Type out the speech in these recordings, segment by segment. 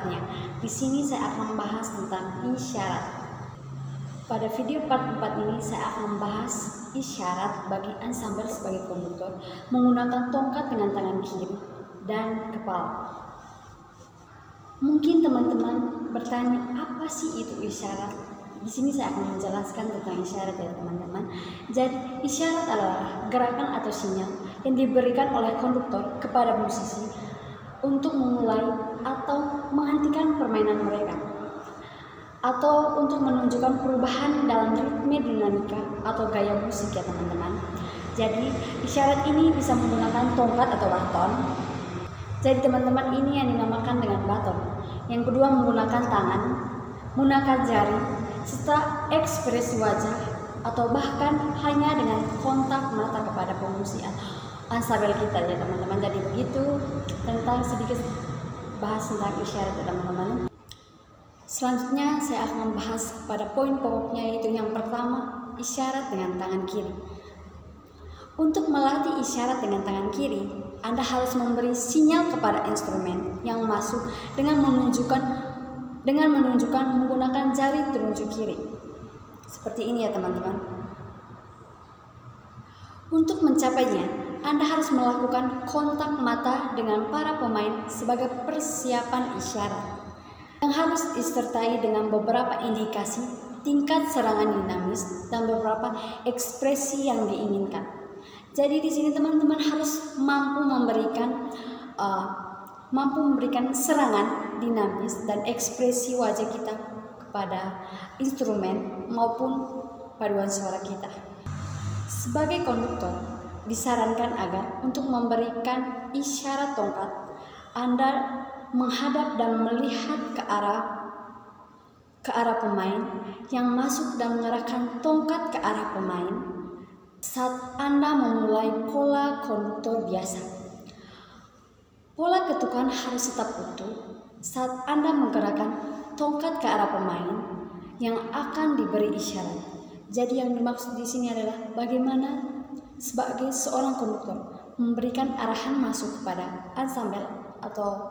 keempatnya. Di sini saya akan membahas tentang isyarat. Pada video part 4 ini saya akan membahas isyarat bagi ensemble sebagai konduktor menggunakan tongkat dengan tangan kiri dan kepala. Mungkin teman-teman bertanya, apa sih itu isyarat? Di sini saya akan menjelaskan tentang isyarat ya teman-teman. Jadi isyarat adalah gerakan atau sinyal yang diberikan oleh konduktor kepada musisi untuk memulai atau menghentikan permainan mereka, atau untuk menunjukkan perubahan dalam ritme dinamika atau gaya musik ya teman-teman. Jadi isyarat ini bisa menggunakan tongkat atau baton. Jadi teman-teman, ini yang dinamakan dengan baton. Yang kedua menggunakan tangan, menggunakan jari, serta ekspresi wajah, atau bahkan hanya dengan kontak mata kepada pemusik ansabel kita ya teman-teman. Jadi begitu tentang sedikit bahas tentang isyarat ya teman-teman. Selanjutnya saya akan membahas pada poin pokoknya, yaitu yang pertama, isyarat dengan tangan kiri. Untuk melatih isyarat dengan tangan kiri, Anda harus memberi sinyal kepada instrumen yang masuk dengan menunjukkan menggunakan jari telunjuk kiri. Seperti ini ya teman-teman. Untuk mencapainya, Anda harus melakukan kontak mata dengan para pemain sebagai persiapan isyarat, yang harus disertai dengan beberapa indikasi tingkat serangan dinamis dan beberapa ekspresi yang diinginkan. Jadi di sini teman-teman harus mampu memberikan serangan dinamis dan ekspresi wajah kita kepada instrumen maupun paduan suara kita. Sebagai konduktor, disarankan agar untuk memberikan isyarat tongkat, Anda menghadap dan melihat ke arah pemain yang masuk dan mengarahkan tongkat ke arah pemain saat Anda memulai pola konduktor biasa. Pola ketukan harus tetap utuh saat Anda menggerakkan tongkat ke arah pemain yang akan diberi isyarat. Jadi yang dimaksud di sini adalah bagaimana sebagai seorang konduktor memberikan arahan masuk kepada ansambel atau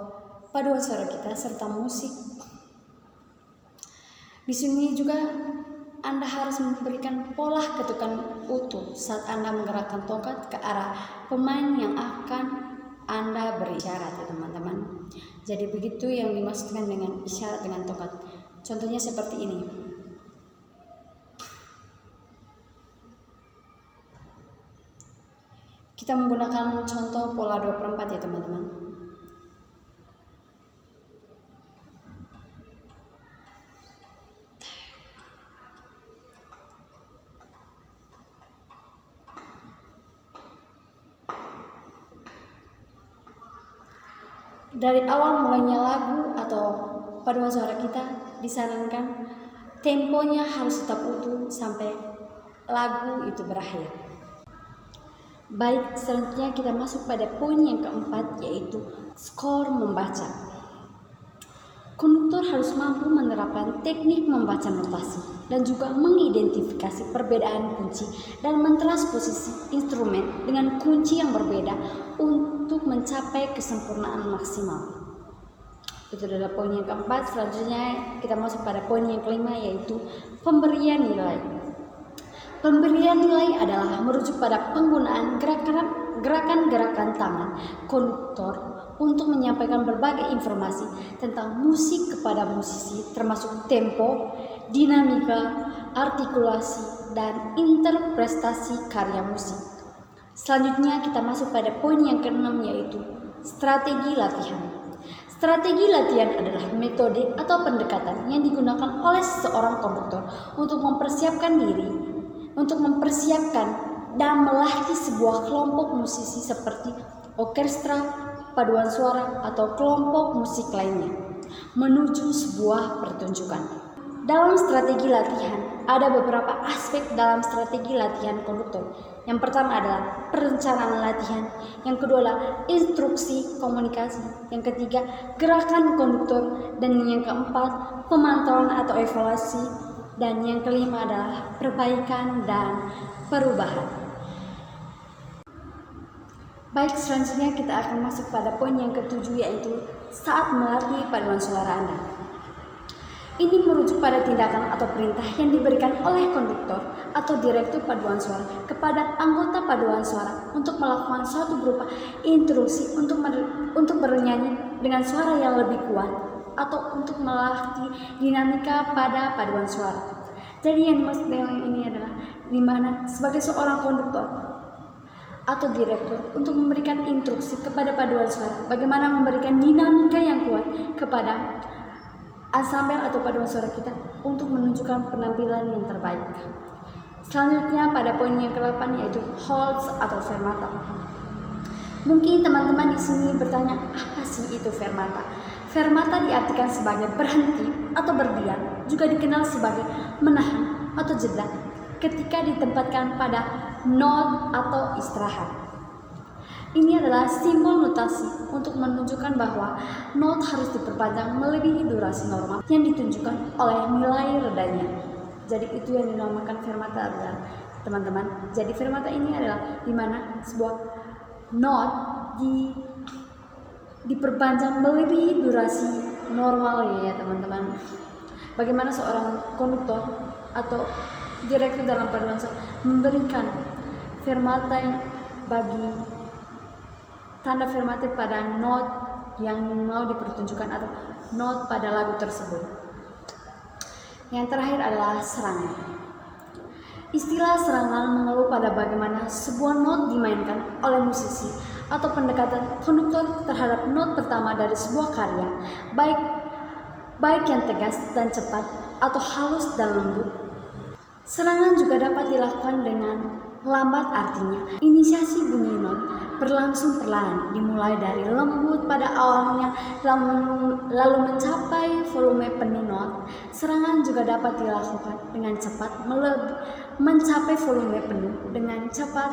paduan suara kita serta musik. Di sini juga Anda harus memberikan pola ketukan utuh saat Anda menggerakkan tongkat ke arah pemain yang akan Anda beri isyarat ya teman-teman. Jadi begitu yang dimaksudkan dengan isyarat dengan tongkat. Contohnya seperti ini. Kita menggunakan contoh pola 2/4 ya teman-teman. Dari awal mulainya lagu atau paduan suara kita, disarankan temponya harus tetap utuh sampai lagu itu berakhir. Baik, selanjutnya kita masuk pada poin yang keempat, yaitu skor membaca. Konduktor harus mampu menerapkan teknik membaca notasi dan juga mengidentifikasi perbedaan kunci dan mentransposisi instrumen dengan kunci yang berbeda untuk mencapai kesempurnaan maksimal. Itu adalah poin yang keempat. Selanjutnya kita masuk pada poin yang kelima, yaitu pemberian nilai. Pemberian nilai adalah merujuk pada penggunaan gerakan-gerakan tangan konduktor untuk menyampaikan berbagai informasi tentang musik kepada musisi, termasuk tempo, dinamika, artikulasi, dan interpretasi karya musik. Selanjutnya kita masuk pada poin yang keenam, yaitu strategi latihan. Strategi latihan adalah metode atau pendekatan yang digunakan oleh seorang konduktor untuk mempersiapkan dan melatih sebuah kelompok musisi seperti orkestra, paduan suara, atau kelompok musik lainnya menuju sebuah pertunjukan. Dalam strategi latihan, ada beberapa aspek dalam strategi latihan konduktor. Yang pertama adalah perencanaan latihan, yang kedua adalah instruksi komunikasi, yang ketiga gerakan konduktor, dan yang keempat pemantauan atau evaluasi, dan yang kelima adalah perbaikan dan perubahan. Baik, selanjutnya kita akan masuk pada poin yang ketujuh, yaitu saat melatih paduan suara Anda. Ini merujuk pada tindakan atau perintah yang diberikan oleh konduktor atau direktur paduan suara kepada anggota paduan suara untuk melakukan suatu berupa instruksi untuk bernyanyi dengan suara yang lebih kuat atau untuk melatih dinamika pada paduan suara. Jadi yang dimaksud dengan ini adalah di mana sebagai seorang konduktor atau direktur untuk memberikan instruksi kepada paduan suara bagaimana memberikan dinamika yang kuat kepada ansambel atau paduan suara kita untuk menunjukkan penampilan yang terbaik. Selanjutnya pada poin yang ke-8, yaitu holds atau fermata. Mungkin teman-teman di sini bertanya, apa sih itu fermata? Fermata diartikan sebagai berhenti atau berdiam, juga dikenal sebagai menahan atau jeda ketika ditempatkan pada not atau istirahat. Ini adalah simbol notasi untuk menunjukkan bahwa not harus diperpanjang melebihi durasi normal yang ditunjukkan oleh nilai redanya. Jadi itu yang dinamakan fermata adalah teman-teman. Jadi fermata ini adalah di mana sebuah not diperpanjang melebihi durasi normal ya teman-teman. Bagaimana seorang konduktor atau direktur dalam paduan suara memberikan fermata bagi tanda fermatif pada not yang mau dipertunjukkan atau not pada lagu tersebut. Yang terakhir adalah serangan. Istilah serangan mengeluh pada bagaimana sebuah not dimainkan oleh musisi atau pendekatan konduktor terhadap not pertama dari sebuah karya, baik yang tegas dan cepat atau halus dan lembut. Serangan juga dapat dilakukan dengan lambat, artinya inisiasi bunyi not berlangsung perlahan, dimulai dari lembut pada awalnya lalu mencapai volume penuh not. Serangan juga dapat dilakukan dengan cepat mencapai volume penuh dengan cepat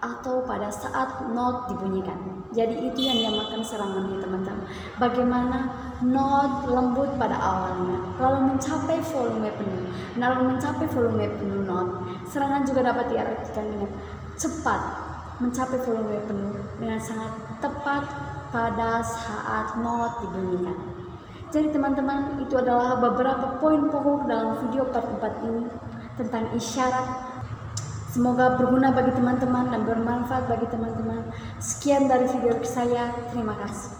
atau pada saat not dibunyikan. Jadi itu yang dinamakan serangan ya teman-teman. Bagaimana not lembut pada awalnya lalu mencapai volume penuh. Lalu mencapai volume penuh not. Serangan juga dapat diartikan dengan cepat mencapai volume penuh dengan sangat tepat pada saat not dibunyikan. Jadi teman-teman, itu adalah beberapa poin pokok dalam video part 4 ini tentang isyarat. Semoga berguna bagi teman-teman dan bermanfaat bagi teman-teman. Sekian dari video saya. Terima kasih.